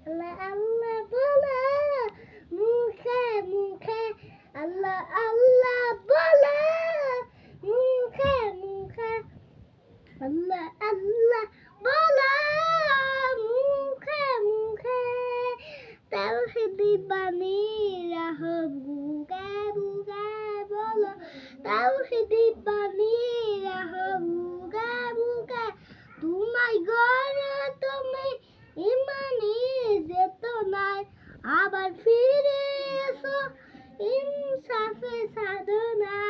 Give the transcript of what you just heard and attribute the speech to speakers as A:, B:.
A: আল্লাহ আল্লাহ বলে মুখে মুখে আল্লাহ আল্লাহ বলে মুখে মুখে আল্লাহ আল্লাহ বলে মুখে মুখে তাওহীদি বাণী রাহ বুকে বুকে বলো তাওহীদি বাণী রাহ বুকে বুকে তোমায় গড়ে তুমি ইমানি চেতনায় আবার ফিরে এসো ইনসাফে সাধনায়।